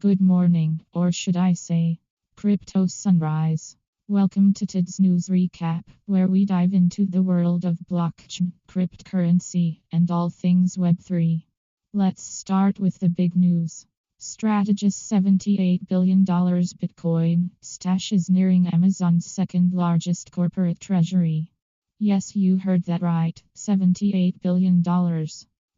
Good morning, or should I say, Crypto Sunrise. Welcome to today's news recap, where we dive into the world of blockchain, cryptocurrency, and all things Web3. Let's start with the big news. Strategist $78 billion Bitcoin stash is nearing Amazon's second largest corporate treasury. Yes, you heard that right, $78 billion.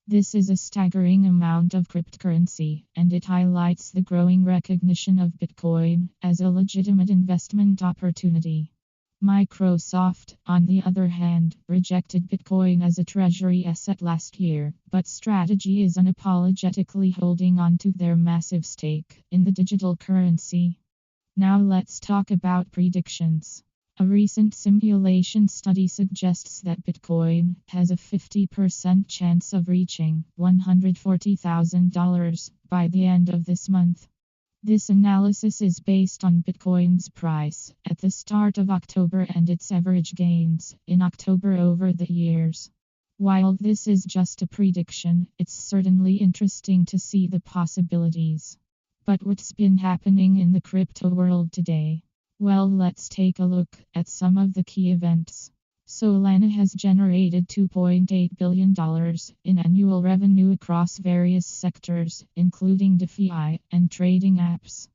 This is a staggering amount of cryptocurrency, and it highlights the growing recognition of Bitcoin as a legitimate investment opportunity. Microsoft, on the other hand, rejected Bitcoin as a treasury asset last year, but Strategy is unapologetically holding on to their massive stake in the digital currency. Now let's talk about predictions. A recent simulation study suggests that Bitcoin has a 50% chance of reaching $140,000 by the end of this month. This analysis is based on Bitcoin's price at the start of October and its average gains in October over the years. While this is just a prediction, it's certainly interesting to see the possibilities. But what's been happening in the crypto world today? Well, let's take a look at some of the key events. Solana has generated $2.8 billion in annual revenue across various sectors, including DeFi and trading apps.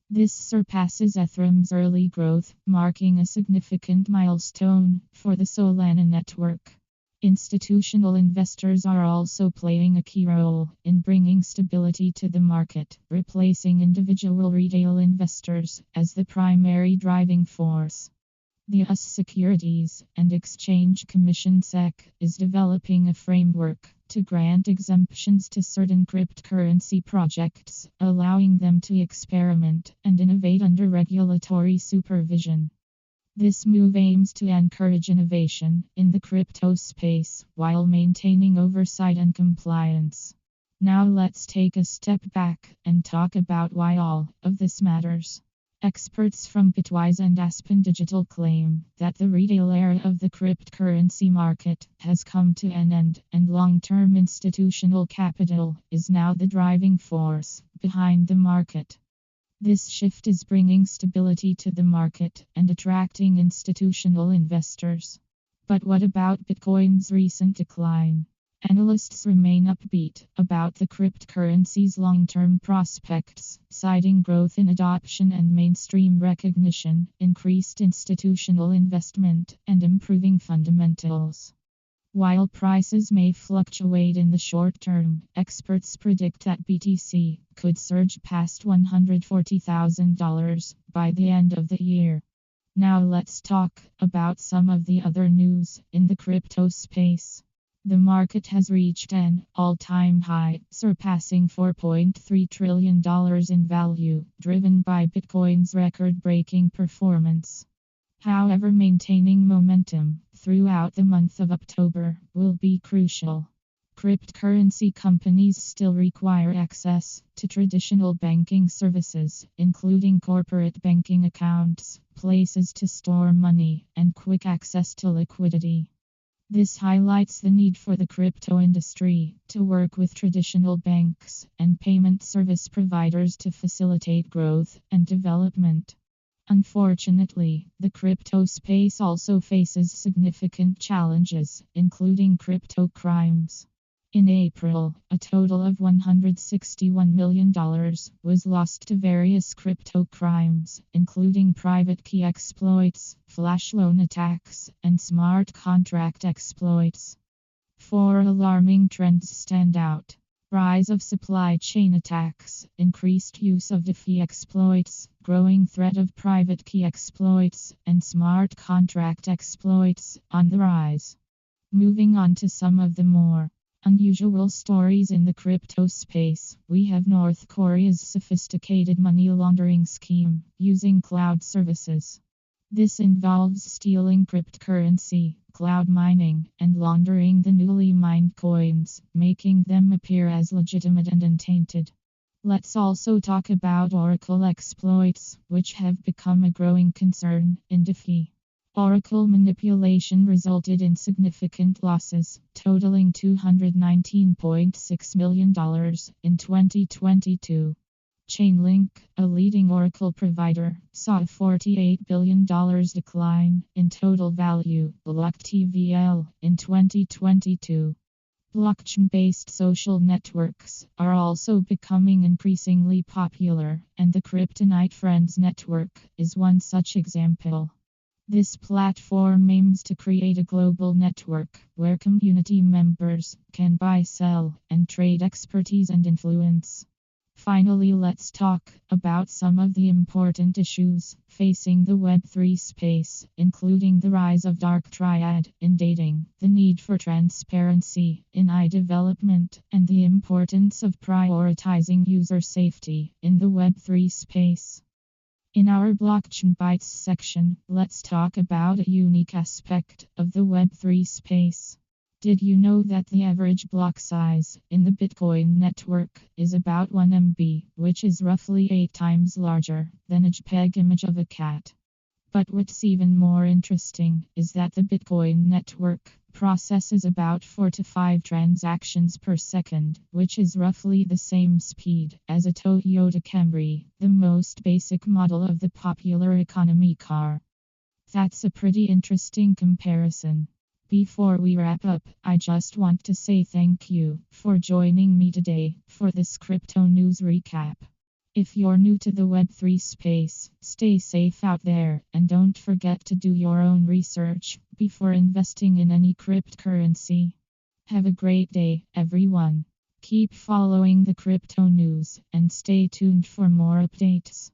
This surpasses Ethereum's early growth, marking a significant milestone for the Solana network. Institutional investors are also playing a key role in bringing stability to the market, replacing individual retail investors as the primary driving force. The US Securities and Exchange Commission (SEC) is developing a framework to grant exemptions to certain cryptocurrency projects, allowing them to experiment and innovate under regulatory supervision. This move aims to encourage innovation in the crypto space while maintaining oversight and compliance. Now let's take a step back and talk about why all of this matters. Experts from Bitwise and Aspen Digital claim that the retail era of the cryptocurrency market has come to an end, and long-term institutional capital is now the driving force behind the market. This shift is bringing stability to the market and attracting institutional investors. But what about Bitcoin's recent decline? Analysts remain upbeat about the cryptocurrency's long-term prospects, citing growth in adoption and mainstream recognition, increased institutional investment, and improving fundamentals. While prices may fluctuate in the short term, experts predict that BTC could surge past $140,000 by the end of the year. Now let's talk about some of the other news in the crypto space. The market has reached an all-time high, surpassing $4.3 trillion in value, driven by Bitcoin's record-breaking performance. However, maintaining momentum throughout the month of October will be crucial. Cryptocurrency companies still require access to traditional banking services, including corporate banking accounts, places to store money, and quick access to liquidity. This highlights the need for the crypto industry to work with traditional banks and payment service providers to facilitate growth and development. Unfortunately, the crypto space also faces significant challenges, including crypto crimes. In April, a total of $161 million was lost to various crypto crimes, including private key exploits, flash loan attacks, and smart contract exploits. Four alarming trends stand out. Rise of supply chain attacks, increased use of DeFi exploits, growing threat of private key exploits, and smart contract exploits on the rise. Moving on to some of the more unusual stories in the crypto space, we have North Korea's sophisticated money laundering scheme using cloud services. This involves stealing cryptocurrency, cloud mining, and laundering the newly mined coins, making them appear as legitimate and untainted. Let's also talk about Oracle exploits, which have become a growing concern in DeFi. Oracle manipulation resulted in significant losses, totaling $219.6 million in 2022. Chainlink, a leading Oracle provider, saw a $48 billion decline in total value, Block TVL, in 2022. Blockchain-based social networks are also becoming increasingly popular, and the Kryptonite Friends Network is one such example. This platform aims to create a global network where community members can buy, sell, and trade expertise and influence. Finally, let's talk about some of the important issues facing the Web3 space, including the rise of dark triad in dating, the need for transparency in AI development, and the importance of prioritizing user safety in the Web3 space. In our Blockchain Bytes section, let's talk about a unique aspect of the Web3 space. Did you know that the average block size in the Bitcoin network is about 1 MB, which is roughly 8 times larger than a JPEG image of a cat? But what's even more interesting is that the Bitcoin network processes about 4 to 5 transactions per second, which is roughly the same speed as a Toyota Camry, the most basic model of the popular economy car. That's a pretty interesting comparison. Before we wrap up, I just want to say thank you for joining me today for this crypto news recap. If you're new to the Web3 space, stay safe out there and don't forget to do your own research before investing in any cryptocurrency. Have a great day, everyone. Keep following the crypto news and stay tuned for more updates.